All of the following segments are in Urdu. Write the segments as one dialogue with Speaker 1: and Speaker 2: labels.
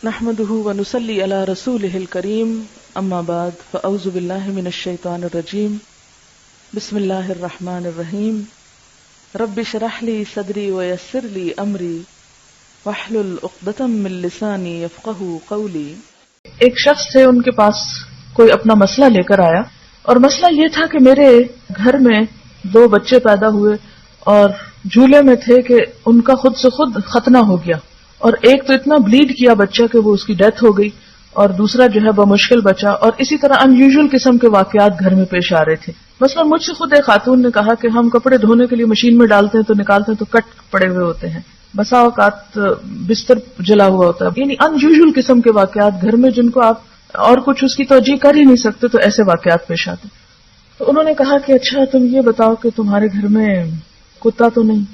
Speaker 1: نحمده ونصلي على رسوله الكريم اما بعد فاعوذ بالله من الشيطان الرجيم بسم الله الرحمن الرحيم رب اشرح لي صدري ويسر لي امري واحلل عقدة من لساني يفقهوا قولي۔
Speaker 2: ایک شخص تھے، ان کے پاس کوئی اپنا مسئلہ لے کر آیا اور مسئلہ یہ تھا کہ میرے گھر میں 2 بچے پیدا ہوئے اور جھولے میں تھے کہ ان کا خود سے خود ختنہ ہو گیا، اور ایک تو اتنا بلیڈ کیا بچہ کہ وہ اس کی ڈیتھ ہو گئی، اور دوسرا جو ہے بمشکل بچا، اور اسی طرح ان یوزول قسم کے واقعات گھر میں پیش آ رہے تھے۔ مثلا مجھ سے خود ایک خاتون نے کہا کہ ہم کپڑے دھونے کے لیے مشین میں ڈالتے ہیں تو نکالتے ہیں تو کٹ پڑے ہوئے ہوتے ہیں، بسا اوقات بستر جلا ہوا ہوتا ہے، یعنی ان یوزول قسم کے واقعات گھر میں جن کو آپ اور کچھ اس کی توجہ کر ہی نہیں سکتے، تو ایسے واقعات پیش آتے۔ تو انہوں نے کہا کہ اچھا تم یہ بتاؤ کہ تمہارے گھر میں کتا تو نہیں؟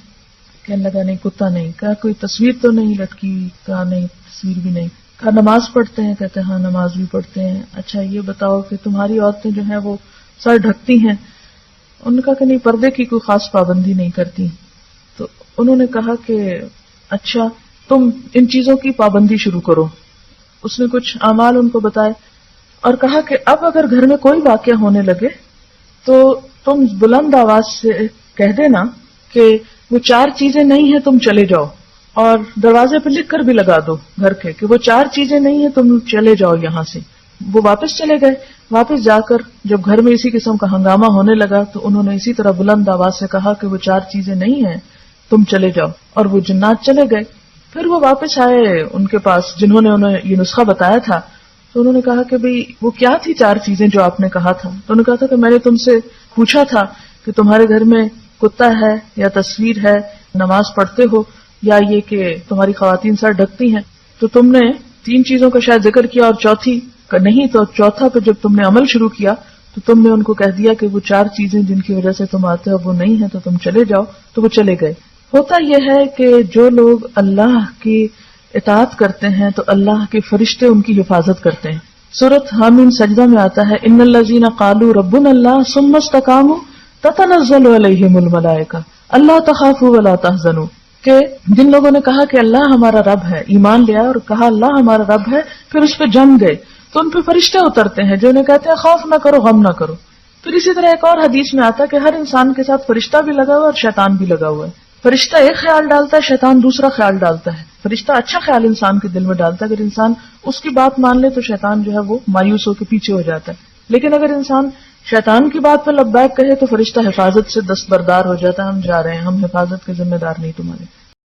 Speaker 2: کہنے لگا نہیں کتا نہیں۔ کہا کوئی تصویر تو نہیں لٹکی؟ کہا نہیں تصویر بھی نہیں۔ کہا نماز پڑھتے ہیں؟ کہتے ہیں ہاں نماز بھی پڑھتے ہیں۔ اچھا یہ بتاؤ کہ تمہاری عورتیں جو ہیں وہ سر ڈھکتی ہیں؟ انہوں نے کہا کہ نہیں پردے کی کوئی خاص پابندی نہیں کرتی۔ تو انہوں نے کہا کہ اچھا تم ان چیزوں کی پابندی شروع کرو۔ اس نے کچھ اعمال ان کو بتائے اور کہا کہ اب اگر گھر میں کوئی واقعہ ہونے لگے تو تم بلند آواز سے کہہ دینا کہ وہ 4 چیزیں نہیں ہیں تم چلے جاؤ، اور دروازے پہ لکھ کر بھی لگا دو گھر کے کہ وہ 4 چیزیں نہیں ہیں تم چلے جاؤ یہاں سے۔ وہ واپس چلے گئے۔ واپس جا کر جب گھر میں اسی قسم کا ہنگامہ ہونے لگا تو انہوں نے اسی طرح بلند آواز سے کہا کہ وہ 4 چیزیں نہیں ہیں تم چلے جاؤ، اور وہ جنات چلے گئے۔ پھر وہ واپس آئے ان کے پاس جنہوں نے انہیں یہ نسخہ بتایا تھا، تو انہوں نے کہا کہ بھئی وہ کیا تھی 4 چیزیں جو آپ نے کہا تھا؟ تو انہوں نے کہا تھا کہ میں نے تم سے پوچھا تھا کہ تمہارے گھر میں کتا ہے یا تصویر ہے، نماز پڑھتے ہو، یا یہ کہ تمہاری خواتین سر ڈھکتی ہیں، تو تم نے 3 چیزوں کا شاید ذکر کیا اور چوتھی کا نہیں، تو چوتھا پہ جب تم نے عمل شروع کیا تو تم نے ان کو کہہ دیا کہ وہ 4 چیزیں جن کی وجہ سے تم آتے ہو وہ نہیں ہیں تو تم چلے جاؤ، تو وہ چلے گئے۔ ہوتا یہ ہے کہ جو لوگ اللہ کی اطاعت کرتے ہیں تو اللہ کے فرشتے ان کی حفاظت کرتے ہیں۔ سورۃ حامیم سجدہ میں آتا ہے ان الذین قالوا ربنا اللہ ثم استقاموا تتنزل علیہم الملائکہ اللہ تخافوا ولا تحزنوا، کہ جن لوگوں نے کہا کہ اللہ ہمارا رب ہے، ایمان لیا اور کہا اللہ ہمارا رب ہے، پھر اس پہ جم گئے تو ان پہ فرشتے اترتے ہیں جو انہیں کہتے ہیں خوف نہ کرو غم نہ کرو۔ پھر اسی طرح ایک اور حدیث میں آتا ہے کہ ہر انسان کے ساتھ فرشتہ بھی لگا ہوا ہے اور شیطان بھی لگا ہوا ہے۔ فرشتہ ایک خیال ڈالتا ہے، شیطان دوسرا خیال ڈالتا ہے۔ فرشتہ اچھا خیال انسان کے دل میں ڈالتا ہے، اگر انسان اس کی بات مان لے تو شیطان جو ہے وہ مایوس ہو کے پیچھے ہو جاتا ہے، لیکن اگر انسان شیطان کی بات پہ لبیک کہے تو فرشتہ حفاظت سے دستبردار ہو جاتا ہے، ہم جا رہے ہیں، ہم حفاظت کے ذمہ دار نہیں تمہارے۔